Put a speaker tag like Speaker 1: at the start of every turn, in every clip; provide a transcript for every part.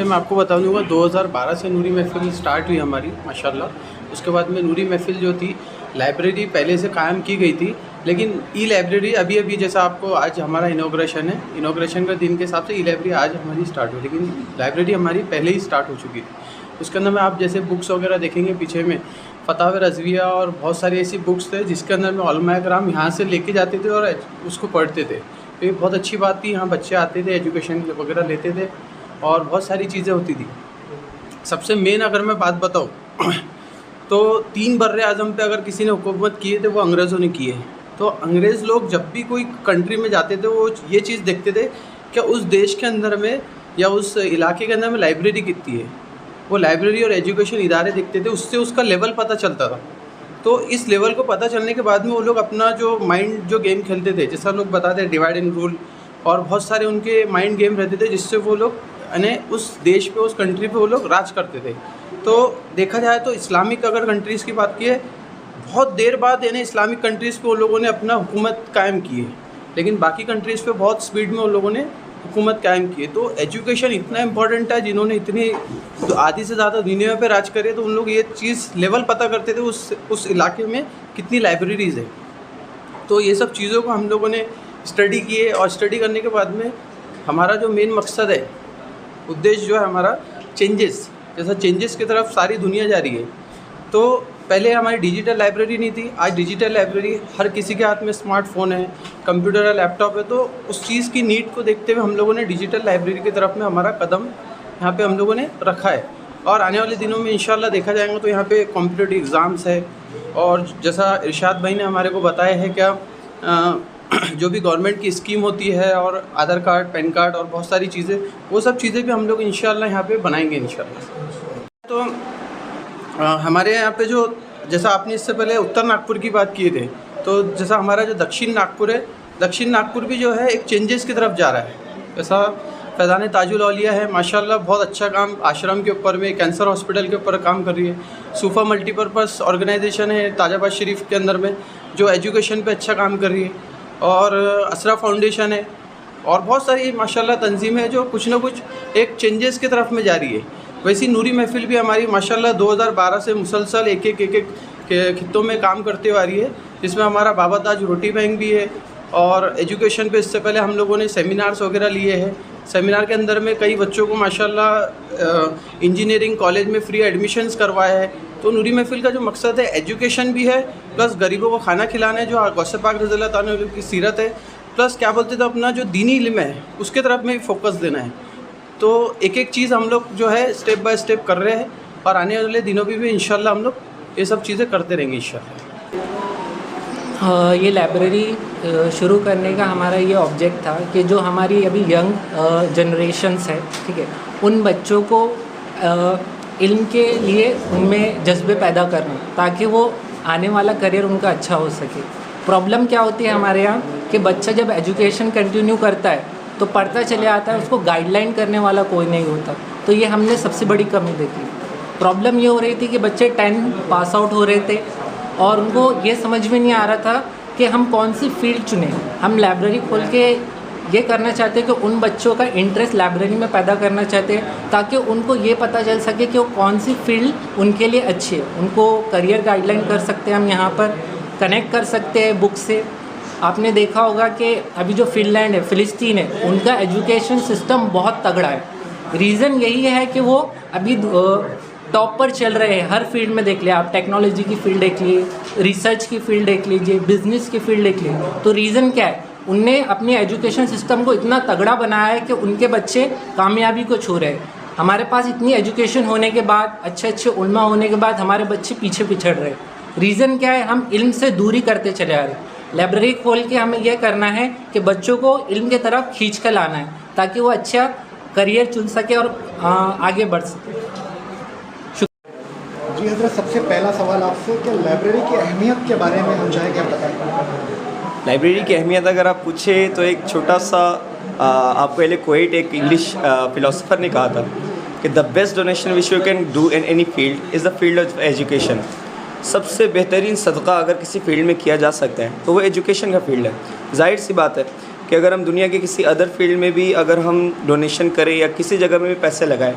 Speaker 1: میں آپ کو بتا دوں گا 2012 سے نوری محفل سٹارٹ ہوئی ہماری ماشاءاللہ۔ اس کے بعد میں نوری محفل جو تھی لائبریری پہلے سے قائم کی گئی تھی، لیکن ای لائبریری ابھی جیسا آپ کو آج ہمارا انوگریشن ہے، انوگریشن کا دن کے حساب سے ای لائبریری آج ہماری سٹارٹ ہوئی، لیکن لائبریری ہماری پہلے ہی سٹارٹ ہو چکی تھی۔ اس کے اندر میں آپ جیسے بکس وغیرہ دیکھیں گے پیچھے میں فتاوی رضویہ اور بہت ساری ایسی بکس تھے جس کے اندر میں علماء کرام یہاں سے لے کے جاتے تھے اور اس کو پڑھتے تھے، تو یہ بہت اچھی بات تھی۔ یہاں بچے آتے تھے، ایجوکیشن وغیرہ لیتے تھے اور بہت ساری چیزیں ہوتی تھی۔ سب سے مین اگر میں بات بتاؤں تو 3 بر اعظم پہ اگر کسی نے حکومت کی ہے تو وہ انگریزوں نے کی ہے۔ تو انگریز لوگ جب بھی کوئی کنٹری میں جاتے تھے وہ یہ چیز دیکھتے تھے کہ اس دیش کے اندر میں یا اس علاقے کے اندر میں لائبریری کتنی ہے، وہ لائبریری اور ایجوکیشن ادارے دیکھتے تھے، اس سے اس کا لیول پتہ چلتا تھا۔ تو اس لیول کو پتہ چلنے کے بعد میں وہ لوگ اپنا جو مائنڈ جو گیم کھیلتے تھے، جیسا لوگ بتاتے ہیں ڈیوائڈ اینڈ رول، اور بہت سارے ان کے مائنڈ گیم رہتے تھے جس سے وہ لوگ یعنی اس دیش پہ اس کنٹری پہ وہ لوگ راج کرتے تھے۔ تو دیکھا جائے تو اسلامک اگر کنٹریز کی بات کی ہے، بہت دیر بعد یعنی اسلامک کنٹریز پہ وہ لوگوں نے اپنا حکومت قائم کی ہے، لیکن باقی کنٹریز پہ بہت سپیڈ میں ان لوگوں نے حکومت قائم کی ہے۔ تو ایجوکیشن اتنا امپورٹنٹ ہے، جنہوں نے اتنی آدھی سے زیادہ دنیا پہ راج کرے تو ان لوگ یہ چیز لیول پتہ کرتے تھے اس علاقے میں کتنی لائبریریز ہیں۔ تو یہ سب چیزوں کو ہم لوگوں نے اسٹڈی کیے، اور اسٹڈی کرنے کے بعد میں ہمارا جو مین مقصد ہے، ادیش جو ہے ہمارا چینجز، جیسا چینجز کی طرف ساری دنیا جا رہی ہے۔ تو پہلے ہماری ڈیجیٹل لائبریری نہیں تھی، آج ڈیجیٹل لائبریری ہر کسی کے ہاتھ میں اسمارٹ فون ہے، کمپیوٹر ہے، لیپ ٹاپ ہے۔ تو اس چیز کی نیڈ کو دیکھتے ہوئے ہم لوگوں نے ڈیجیٹل لائبریری کی طرف میں ہمارا قدم یہاں پہ ہم لوگوں نے رکھا ہے، اور آنے والے دنوں میں انشاءاللہ دیکھا جائے گا تو یہاں پہ کمپٹیٹیو ایگزامس ہے، اور جیسا ارشاد بھائی نے ہمارے کو بتایا ہے کیا جو بھی گورنمنٹ کی اسکیم ہوتی ہے، اور آدھار کارڈ، پین کارڈ اور بہت ساری چیزیں، وہ سب چیزیں بھی ہم لوگ انشاءاللہ یہاں پہ بنائیں گے انشاءاللہ۔ تو ہمارے یہاں پہ جو جیسا آپ نے اس سے پہلے اتر ناگپور کی بات کیے تھے، تو جیسا ہمارا جو دکشن ناگپور ہے، دکشن ناگپور بھی جو ہے ایک چینجز کی طرف جا رہا ہے۔ جیسا فیضان تاج الاولیاء ہے ماشاءاللہ، بہت اچھا کام آشرم کے اوپر میں، کینسر ہاسپٹل کے اوپر کام کر رہی ہے۔ صوفہ ملٹی پرپز آرگنائزیشن ہے تاج آباد شریف کے اندر میں، جو ایجوکیشن پہ اچھا کام کر رہی ہے، اور اسرا فاؤنڈیشن ہے، اور بہت ساری ماشاءاللہ تنظیمیں ہیں جو کچھ نہ کچھ ایک چینجز کی طرف میں جا رہی ہے۔ ویسی نوری محفل بھی ہماری ماشاءاللہ 2012 سے مسلسل ایک خطوں میں کام کرتے ہوئے آ رہی ہے، جس میں ہمارا بابا تاج روٹی بینک بھی ہے، اور ایجوکیشن پہ اس سے پہلے ہم لوگوں نے سیمینارز وغیرہ لیے ہیں۔ سیمینار کے اندر میں کئی بچوں کو ماشاءاللہ انجینئرنگ کالج میں فری ایڈمیشنز کروایا ہے۔ تو نوری محفل کا جو مقصد ہے ایجوکیشن بھی ہے، پلس غریبوں کو کھانا کھلانا ہے، جو غوث پاک رضی اللہ تعالیٰ عنہ کی سیرت ہے، پلس کیا بولتے تھے اپنا جو دینی علم ہے اس کے طرف میں فوکس دینا ہے۔ تو ایک چیز ہم لوگ جو ہے اسٹیپ بائی اسٹیپ کر رہے ہیں، اور آنے والے دنوں میں بھی انشاءاللہ ہم لوگ یہ سب چیزیں کرتے رہیں گے انشاءاللہ۔
Speaker 2: یہ لائبریری شروع کرنے کا ہمارا یہ آبجیکٹ تھا کہ جو ہماری ابھی ینگ جنریشنس ہے، ٹھیک ہے، ان بچوں کو علم کے لیے ان میں جذبے پیدا کرنا، تاکہ وہ آنے والا کریئر ان کا اچھا ہو سکے۔ پرابلم کیا ہوتی ہے ہمارے یہاں کہ بچہ جب ایجوکیشن کنٹینیو کرتا ہے تو پڑھتا چلے آتا ہے، اس کو گائیڈ لائن کرنے والا کوئی نہیں ہوتا۔ تو یہ ہم نے سب سے بڑی کمی دیکھی۔ پرابلم یہ ہو رہی تھی کہ بچے 10 پاس آؤٹ ہو رہے تھے، اور ان کو یہ سمجھ میں نہیں آ رہا تھا کہ ہم کون سی فیلڈ چنیں۔ ہم لائبریری کھول کے یہ کرنا چاہتے کہ ان بچوں کا انٹرسٹ لائبریری میں پیدا کرنا چاہتے ہیں، تاکہ ان کو یہ پتہ چل سکے کہ وہ کون سی فیلڈ ان کے لیے اچھی ہے۔ ان کو کریئر گائیڈ لائن کر سکتے ہیں، ہم یہاں پر کنیکٹ کر سکتے ہیں بک سے۔ آپ نے دیکھا ہوگا کہ ابھی جو فن لینڈ ہے، فلسطین ہے، ان کا ایجوکیشن سسٹم بہت تگڑا ہے۔ ریزن یہی ہے کہ وہ ابھی ٹاپ پر چل رہے ہیں۔ ہر فیلڈ میں دیکھ لیں آپ، ٹیکنالوجی کی فیلڈ دیکھ لیجیے، ریسرچ کی فیلڈ دیکھ لیجیے، بزنس کی فیلڈ دیکھ لیجیے۔ تو ریزن کیا ہے؟ ان نے اپنی ایجوکیشن سسٹم کو اتنا تگڑا بنایا ہے کہ ان کے بچے کامیابی کو چھو رہے ہیں۔ ہمارے پاس اتنی ایجوکیشن ہونے کے بعد، اچھے علماء ہونے کے بعد ہمارے بچے پیچھے پچھڑ رہے ہیں۔ ریزن کیا ہے؟ ہم علم سے دوری کرتے چلے آ رہے ہیں۔ لائبریری کھول کے ہمیں یہ کرنا ہے کہ بچوں کو علم کی طرف کھینچ کر لانا ہے، تاکہ وہ اچھا کریئر چن سکے اور آگے بڑھ سکے۔
Speaker 3: جی حضرت، سب سے پہلا سوال آپ سے کہ لائبریری کی اہمیت کے بارے میں ہم چاہیں کہ آپ بتائیں۔
Speaker 4: لائبریری کی اہمیت اگر آپ پوچھیں تو ایک چھوٹا سا آپ کو کوئٹ ایک انگلش فلاسفر نے کہا تھا کہ the best donation which you can do in any field is the field of education. سب سے بہترین صدقہ اگر کسی فیلڈ میں کیا جا سکتا ہے تو وہ ایجوکیشن کا فیلڈ ہے۔ ظاہر سی بات ہے کہ اگر ہم دنیا کے کسی ادر فیلڈ میں بھی اگر ہم ڈونیشن کریں یا کسی جگہ میں بھی پیسے لگائیں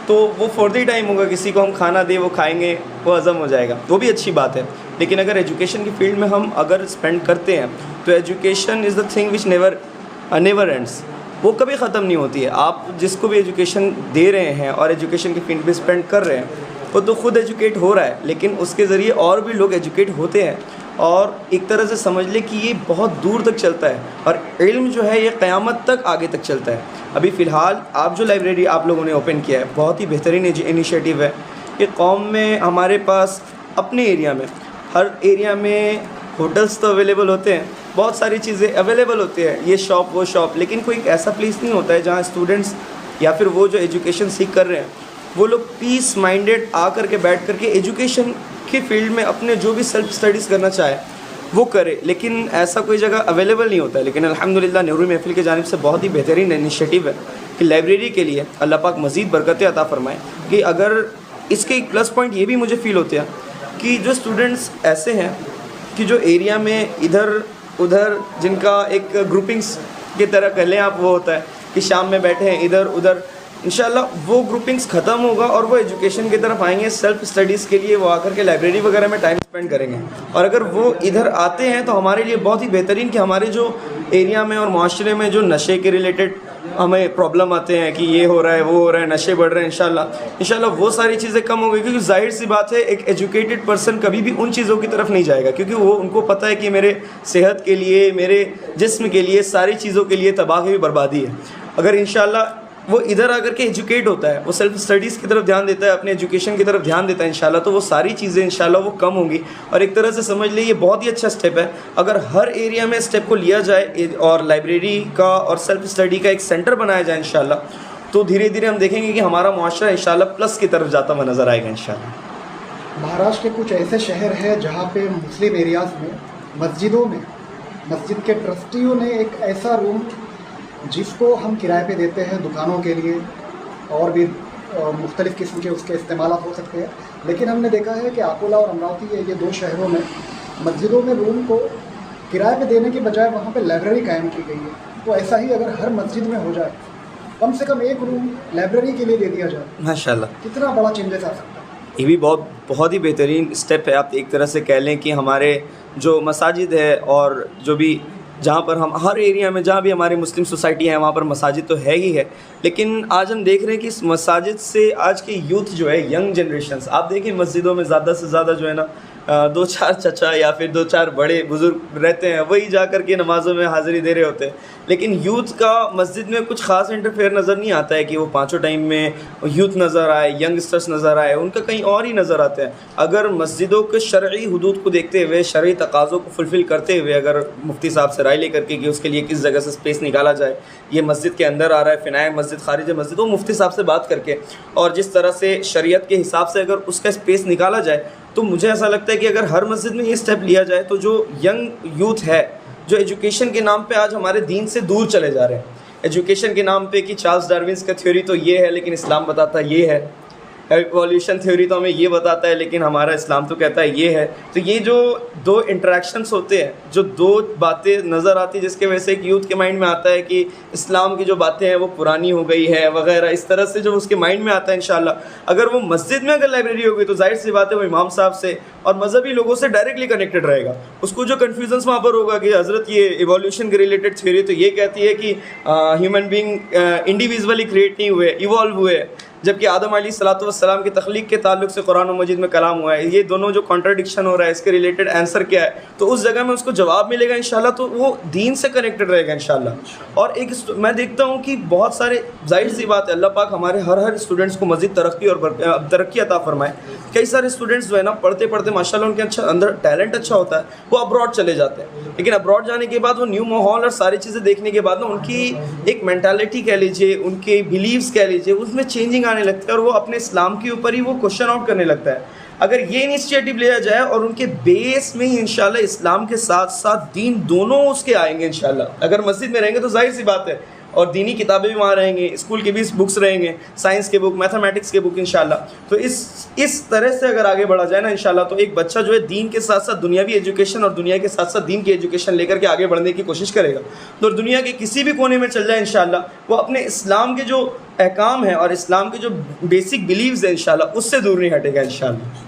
Speaker 4: تو وہ فور دی ٹائم ہوگا. کسی کو ہم کھانا دیں وہ کھائیں گے, وہ ہضم ہو جائے گا, وہ بھی اچھی بات ہے. لیکن اگر ایجوکیشن کی فیلڈ میں ہم اگر اسپینڈ کرتے ہیں تو education is the thing which never ends. وہ کبھی ختم نہیں ہوتی ہے. آپ جس کو بھی ایجوکیشن دے رہے ہیں اور ایجوکیشن کی فیلڈ پہ اسپینڈ کر رہے ہیں وہ تو خود ایجوکیٹ ہو رہا ہے, لیکن اس کے ذریعے اور بھی لوگ ایجوکیٹ ہوتے ہیں. اور ایک طرح سے سمجھ لے کہ یہ بہت دور تک چلتا ہے اور علم جو ہے یہ قیامت تک آگے تک چلتا ہے. ابھی فی الحال آپ جو لائبریری آپ لوگوں نے اوپن کیا ہے بہت ہی بہترین انیشیٹو ہے. کہ قوم میں ہمارے پاس اپنے ایریا میں ہر ایریا میں ہوٹلس تو اویلیبل ہوتے ہیں, بہت ساری چیزیں اویلیبل ہوتی ہیں, یہ شاپ وہ شاپ, لیکن کوئی ایک ایسا پلیس نہیں ہوتا ہے جہاں اسٹوڈنٹس یا پھر وہ جو ایجوکیشن سیکھ کر رہے ہیں وہ لوگ پیس مائنڈیڈ آ کر کے بیٹھ کر کے ایجوکیشن کی فیلڈ میں اپنے جو بھی سیلف اسٹڈیز کرنا چاہے وہ کرے. لیکن ایسا کوئی جگہ اویلیبل نہیں ہوتا ہے. لیکن الحمدللہ نوری محفل کی جانب سے بہت ہی بہترین انیشیٹو ہے کہ لائبریری کے لیے اللہ پاک مزید برکتیں عطا فرمائے. کہ اگر اس کے ایک پلس پوائنٹ یہ بھی مجھے فیل ہوتے ہیں کہ جو اسٹوڈنٹس ایسے ہیں کہ جو ایریا میں ادھر ادھر جن کا ایک گروپنگس کی طرح کہہ لیں آپ, وہ ہوتا ہے کہ شام میں بیٹھے ہیں ادھر ادھر, انشاءاللہ وہ گروپنگس ختم ہوگا اور وہ ایجوکیشن کی طرف آئیں گے. سیلف اسٹڈیز کے لیے وہ آ کر کے لائبریری وغیرہ میں ٹائم اسپینڈ کریں گے. اور اگر وہ ادھر آتے ہیں تو ہمارے لیے بہت ہی بہترین کہ ہمارے جو ایریا میں اور معاشرے میں جو نشے کے ریلیٹڈ ہمیں پرابلم آتے ہیں کہ یہ ہو رہا ہے وہ ہو رہا ہے, نشے بڑھ رہے ہیں, انشاءاللہ وہ ساری چیزیں کم ہو گئی. کیونکہ ظاہر سی بات ہے ایک ایجوکیٹڈ پرسن کبھی بھی ان چیزوں کی طرف نہیں جائے گا کیونکہ وہ ان کو پتہ ہے کہ میرے صحت کے لیے, میرے جسم کے لیے, ساری چیزوں کے لیے تباہی و بربادی ہے. اگر انشاءاللہ وہ ادھر آ کر کے ایجوکیٹ ہوتا ہے, وہ سیلف اسٹڈیز کی طرف دھیان دیتا ہے, اپنے ایجوکیشن کی طرف دھیان دیتا ہے انشاءاللہ, تو وہ ساری چیزیں انشاءاللہ وہ کم ہوں گی. اور ایک طرح سے سمجھ لیں یہ بہت ہی اچھا اسٹیپ ہے. اگر ہر ایریا میں اسٹیپ کو لیا جائے اور لائبریری کا اور سیلف اسٹڈی کا ایک سینٹر بنایا جائے انشاءاللہ, تو دھیرے دھیرے ہم دیکھیں گے کہ ہمارا معاشرہ انشاءاللہ پلس کی طرف جاتا ہوا نظر آئے گا انشاءاللہ.
Speaker 3: مہاراشٹر کے کچھ ایسے شہر ہیں جہاں پہ مسلم ایریاز میں مسجدوں میں مسجد کے ٹرسٹیوں نے ایک ایسا روم جس کو ہم کرائے پہ دیتے ہیں دکانوں کے لیے اور بھی مختلف قسم کے اس کے استعمالات ہو سکتے ہیں, لیکن ہم نے دیکھا ہے کہ اکولا اور امراوتی یہ دو شہروں میں مسجدوں میں روم کو کرائے پہ دینے کے بجائے وہاں پہ لائبریری قائم کی گئی ہے. تو ایسا ہی اگر ہر مسجد میں ہو جائے کم سے کم ایک روم لائبریری کے لیے دے دیا جائے
Speaker 4: ماشاءاللہ
Speaker 3: کتنا بڑا چینجز آ سکتا ہے.
Speaker 4: یہ بھی بہت ہی بہترین اسٹیپ ہے. آپ ایک طرح سے کہہ لیں کہ ہمارے جو مساجد ہے اور جو بھی جہاں پر ہم ہر ایریا میں جہاں بھی ہماری مسلم سوسائٹی ہیں وہاں پر مساجد تو ہے ہی ہے, لیکن آج ہم دیکھ رہے ہیں کہ اس مساجد سے آج کے یوتھ جو ہے, ینگ جنریشنز, آپ دیکھیں مسجدوں میں زیادہ سے زیادہ جو ہے نا 2-4 چچا یا پھر 2-4 بڑے بزرگ رہتے ہیں, وہی جا کر کے نمازوں میں حاضری دے رہے ہوتے ہیں. لیکن یوتھ کا مسجد میں کچھ خاص انٹرفیئر نظر نہیں آتا ہے کہ وہ پانچوں ٹائم میں یوتھ نظر آئے, ینگسٹرس نظر آئے, ان کا کہیں اور ہی نظر آتا ہے. اگر مسجدوں کے شرعی حدود کو دیکھتے ہوئے, شرعی تقاضوں کو فلفل کرتے ہوئے اگر مفتی صاحب سے رائے لے کر کے کہ اس کے لیے کس جگہ سے اسپیس نکالا جائے, یہ مسجد کے اندر آ رہا ہے, فنائے مسجد, خارج مسجد, وہ مفتی صاحب سے بات کر کے اور جس طرح سے شریعت کے حساب سے اگر اس کا اسپیس نکالا جائے, تو مجھے ایسا لگتا ہے کہ اگر ہر مسجد میں یہ اسٹیپ لیا جائے تو جو ینگ یوتھ ہے جو ایجوکیشن کے نام پہ آج ہمارے دین سے دور چلے جا رہے ہیں, ایجوکیشن کے نام پہ کہ چارلس ڈارونس کا تھیوری تو یہ ہے لیکن اسلام بتاتا یہ ہے, ایولیوشن تھیوری تو ہمیں یہ بتاتا ہے لیکن ہمارا اسلام تو کہتا ہے یہ ہے. تو یہ جو دو انٹریکشنس ہوتے ہیں, جو دو باتیں نظر آتی ہیں جس کی وجہ سے ایک یوتھ کے مائنڈ میں آتا ہے کہ اسلام کی جو باتیں ہیں وہ پرانی ہو گئی ہے وغیرہ, اس طرح سے جو اس کے مائنڈ میں آتا ہے انشاءاللہ اگر وہ مسجد میں اگر لائبریری ہوگی تو ظاہر سی بات ہے وہ امام صاحب سے اور مذہبی لوگوں سے ڈائریکٹلی کنیکٹڈ رہے گا. اس کو جو کنفیوژنس وہاں پر ہوگا کہ حضرت یہ ایولیوشن کے ریلیٹڈ تھیوری تو یہ کہتی ہے کہ ہیومن بینگ انڈیویژولی کریٹ نہیں ہوئے, ایوالو ہوئے, جبکہ آدم علیہ الصلوۃ والسلام کی تخلیق کے تعلق سے قرآن و مجید میں کلام ہوا ہے. یہ دونوں جو کانٹرڈکشن ہو رہا ہے اس کے ریلیٹڈ آنسر کیا ہے, تو اس جگہ میں اس کو جواب ملے گا انشاءاللہ, تو وہ دین سے کنیکٹڈ رہے گا انشاءاللہ. اور ایک میں دیکھتا ہوں کہ بہت سارے, ظاہر سی بات ہے اللہ پاک ہمارے ہر اسٹوڈنٹس کو مزید ترقی اور ترقی عطا فرمائے. کئی سارے اسٹوڈنٹس جو ہے نا پڑھتے پڑھتے ماشاءاللہ ان کے اچھا اندر ٹیلنٹ اچھا ہوتا ہے, وہ ابراڈ چلے جاتے ہیں, لیکن ابراڈ جانے کے بعد وہ نیو ماحول اور ساری چیزیں دیکھنے کے بعد نا ان کی ایک مینٹالٹی کہہ لیجیے, ان کے بلیوز کہہ لیجیے, اس میں چینجنگ آنے لگتی ہے اور وہ اپنے اسلام کے اوپر ہی وہ کوشچن آؤٹ کرنے لگتا ہے. اگر یہ انیشیٹو لیا جائے اور ان کے بیس میں ہی انشاءاللہ اسلام کے ساتھ ساتھ دین دونوں اس کے آئیں گے انشاءاللہ. اگر مسجد میں رہیں گے تو ظاہر سی بات ہے اور دینی کتابیں بھی وہاں رہیں گے, اسکول کے بھی بکس رہیں گے, سائنس کے بک, میتھمیٹکس کے بک انشاءاللہ. تو اس طرح سے اگر آگے بڑھا جائے نا انشاءاللہ, تو ایک بچہ جو ہے دین کے ساتھ ساتھ دنیاوی ایجوکیشن اور دنیا کے ساتھ ساتھ دین کی ایجوکیشن لے کر کے آگے بڑھنے کی کوشش کرے گا. تو دنیا کے کسی بھی کونے میں چل جائے انشاءاللہ, وہ اپنے اسلام کے جو احکام ہیں اور اسلام کے جو بیسک بلیوز ہیں انشاءاللہ اس سے دور نہیں ہٹے گا انشاءاللہ.